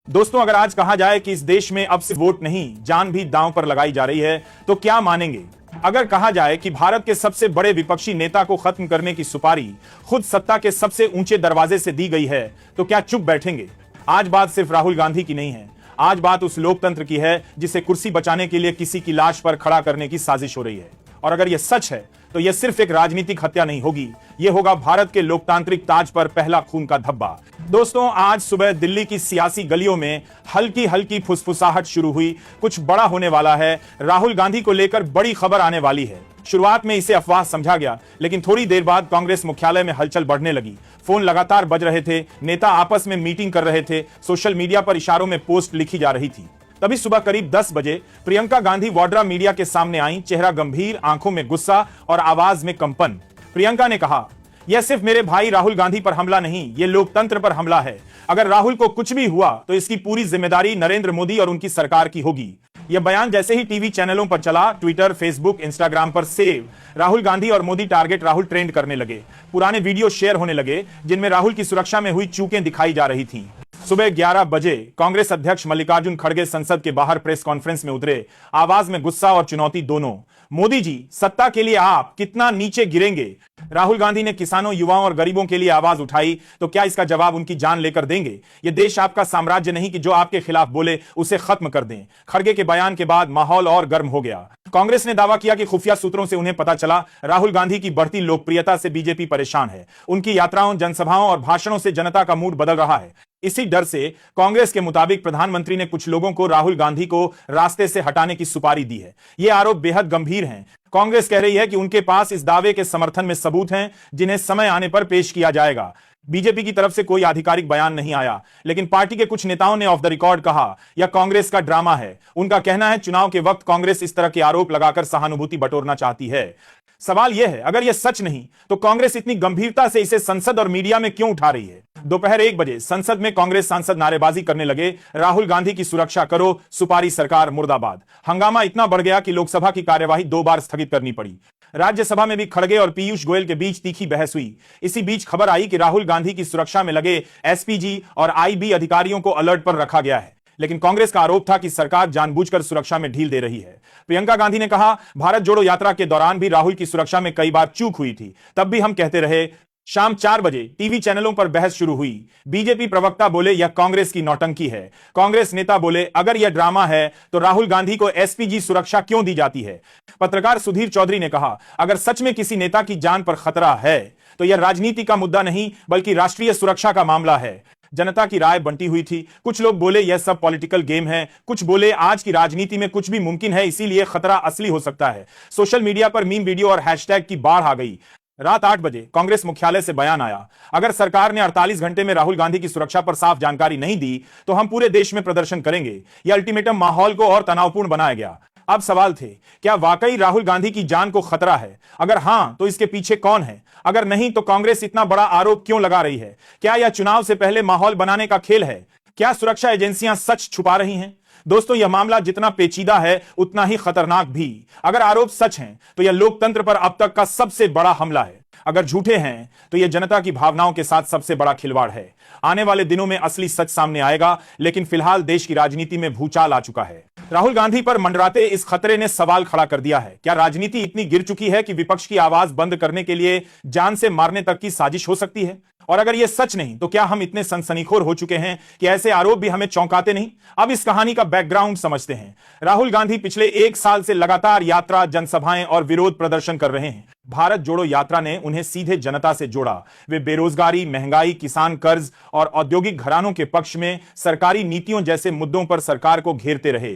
दोस्तों, अगर आज कहा जाए कि इस देश में अब सिर्फ वोट नहीं, जान भी दांव पर लगाई जा रही है, तो क्या मानेंगे? अगर कहा जाए कि भारत के सबसे बड़े विपक्षी नेता को खत्म करने की सुपारी खुद सत्ता के सबसे ऊंचे दरवाजे से दी गई है, तो क्या चुप बैठेंगे? आज बात सिर्फ राहुल गांधी की नहीं है। आज बात उस लोकतंत्र की है जिसे कुर्सी बचाने के लिए किसी की लाश पर खड़ा करने की साजिश हो रही है। और अगर यह सच है तो यह सिर्फ एक राजनीतिक हत्या नहीं होगी, यह होगा भारत के लोकतांत्रिक ताज पर पहला खून का धब्बा। दोस्तों, आज सुबह दिल्ली की सियासी गलियों में हल्की हल्की फुसफुसाहट शुरू हुई। कुछ बड़ा होने वाला है। राहुल गांधी को लेकर बड़ी खबर आने वाली है। शुरुआत में इसे अफवाह समझा गया, लेकिन थोड़ी देर बाद कांग्रेस मुख्यालय में हलचल बढ़ने लगी। फोन लगातार बज रहे थे, नेता आपस में मीटिंग कर रहे थे, सोशल मीडिया पर इशारों में पोस्ट लिखी जा रही थी। तभी सुबह करीब 10 बजे प्रियंका गांधी वाड्रा मीडिया के सामने आई। चेहरा गंभीर, आंखों में गुस्सा और आवाज में कंपन। प्रियंका ने कहा, यह सिर्फ मेरे भाई राहुल गांधी पर हमला नहीं, यह लोकतंत्र पर हमला है। अगर राहुल को कुछ भी हुआ तो इसकी पूरी जिम्मेदारी नरेंद्र मोदी और उनकी सरकार की होगी। यह बयान जैसे ही टीवी चैनलों पर चला, ट्विटर, फेसबुक, इंस्टाग्राम पर सेव राहुल गांधी और मोदी टारगेट राहुल ट्रेंड करने लगे। पुराने वीडियो शेयर होने लगे जिनमें राहुल की सुरक्षा में हुई चूकें दिखाई जा रही थीं। सुबह 11 बजे कांग्रेस अध्यक्ष मल्लिकार्जुन खड़गे संसद के बाहर प्रेस कॉन्फ्रेंस में उतरे। आवाज में गुस्सा और चुनौती दोनों। मोदी जी, सत्ता के लिए आप कितना नीचे गिरेंगे? राहुल गांधी ने किसानों, युवाओं और गरीबों के लिए आवाज उठाई, तो क्या इसका जवाब उनकी जान लेकर देंगे? ये देश आपका साम्राज्य नहीं कि जो आपके खिलाफ बोले उसे खत्म कर दें। खड़गे के बयान के बाद माहौल और गर्म हो गया। कांग्रेस ने दावा किया कि खुफिया सूत्रों से उन्हें पता चला राहुल गांधी की बढ़ती लोकप्रियता से बीजेपी परेशान है। उनकी यात्राओं, जनसभाओं और भाषणों से जनता का मूड बदल रहा है। इसी डर से कांग्रेस के मुताबिक प्रधानमंत्री ने कुछ लोगों को राहुल गांधी को रास्ते से हटाने की सुपारी दी है। ये आरोप बेहद गंभीर हैं। कांग्रेस कह रही है कि उनके पास इस दावे के समर्थन में सबूत हैं, जिन्हें समय आने पर पेश किया जाएगा। बीजेपी की तरफ से कोई आधिकारिक बयान नहीं आया, लेकिन पार्टी के कुछ नेताओं ने ऑफ द रिकॉर्ड कहा, यह कांग्रेस का ड्रामा है। उनका कहना है, चुनाव के वक्त कांग्रेस इस तरह के आरोप लगाकर सहानुभूति बटोरना चाहती है। सवाल यह है, अगर यह सच नहीं तो कांग्रेस इतनी गंभीरता से इसे संसद और मीडिया में क्यों उठा रही है? दोपहर 1 बजे संसद में कांग्रेस सांसद नारेबाजी करने लगे, राहुल गांधी की सुरक्षा करो, सुपारी सरकार मुर्दाबाद। हंगामा इतना बढ़ गया कि लोकसभा की कार्यवाही 2 बार स्थगित करनी पड़ी। राज्यसभा में भी खड़गे और पीयूष गोयल के बीच तीखी बहस हुई। इसी बीच खबर आई कि राहुल गांधी की सुरक्षा में लगे एसपीजी और आईबी अधिकारियों को अलर्ट पर रखा गया है। लेकिन कांग्रेस का आरोप था कि सरकार जानबूझकर सुरक्षा में ढील दे रही है। प्रियंका गांधी ने कहा, भारत जोड़ो यात्रा के दौरान भी राहुल की सुरक्षा में कई बार चूक हुई थी, तब भी हम कहते रहे। शाम 4 बजे टीवी चैनलों पर बहस शुरू हुई। बीजेपी प्रवक्ता बोले, यह कांग्रेस की नौटंकी है। कांग्रेस नेता बोले, अगर यह ड्रामा है तो राहुल गांधी को एसपीजी सुरक्षा क्यों दी जाती है? पत्रकार सुधीर चौधरी ने कहा, अगर सच में किसी नेता की जान पर खतरा है तो यह राजनीति का मुद्दा नहीं बल्कि राष्ट्रीय सुरक्षा का मामला है। जनता की राय बंटी हुई थी। कुछ लोग बोले यह सब पॉलिटिकल गेम है, कुछ बोले आज की राजनीति में कुछ भी मुमकिन है, इसीलिए खतरा असली हो सकता है। सोशल मीडिया पर मीम वीडियो और हैशटैग की बाढ़ आ गई। रात 8 बजे कांग्रेस मुख्यालय से बयान आया, अगर सरकार ने 48 घंटे में राहुल गांधी की सुरक्षा पर साफ जानकारी नहीं दी तो हम पूरे देश में प्रदर्शन करेंगे। यह अल्टीमेटम माहौल को और तनावपूर्ण बनाया गया। अब सवाल थे, क्या वाकई राहुल गांधी की जान को खतरा है? अगर हां तो इसके पीछे कौन है? अगर नहीं तो कांग्रेस इतना बड़ा आरोप क्यों लगा रही है? क्या यह चुनाव से पहले माहौल बनाने का खेल है? क्या सुरक्षा एजेंसियां सच छुपा रही हैं? दोस्तों, यह मामला जितना पेचीदा है उतना ही खतरनाक भी। अगर आरोप सच हैं तो यह लोकतंत्र पर अब तक का सबसे बड़ा हमला है। अगर झूठे हैं तो यह जनता की भावनाओं के साथ सबसे बड़ा खिलवाड़ है। आने वाले दिनों में असली सच सामने आएगा, लेकिन फिलहाल देश की राजनीति में भूचाल आ चुका है। राहुल गांधी पर मंडराते इस खतरे ने सवाल खड़ा कर दिया है, क्या राजनीति इतनी गिर चुकी है कि विपक्ष की आवाज बंद करने के लिए जान से मारने तक की साजिश हो सकती है? और अगर यह सच नहीं तो क्या हम इतने सनसनीखोर हो चुके हैं कि ऐसे आरोप भी हमें चौंकाते नहीं? अब इस कहानी का बैकग्राउंड समझते हैं। राहुल गांधी पिछले 1 साल से लगातार यात्रा, जनसभाएं और विरोध प्रदर्शन कर रहे हैं। भारत जोड़ो यात्रा ने उन्हें सीधे जनता से जोड़ा। वे बेरोजगारी, महंगाई, किसान कर्ज और औद्योगिक घरानों के पक्ष में सरकारी नीतियों जैसे मुद्दों पर सरकार को घेरते रहे।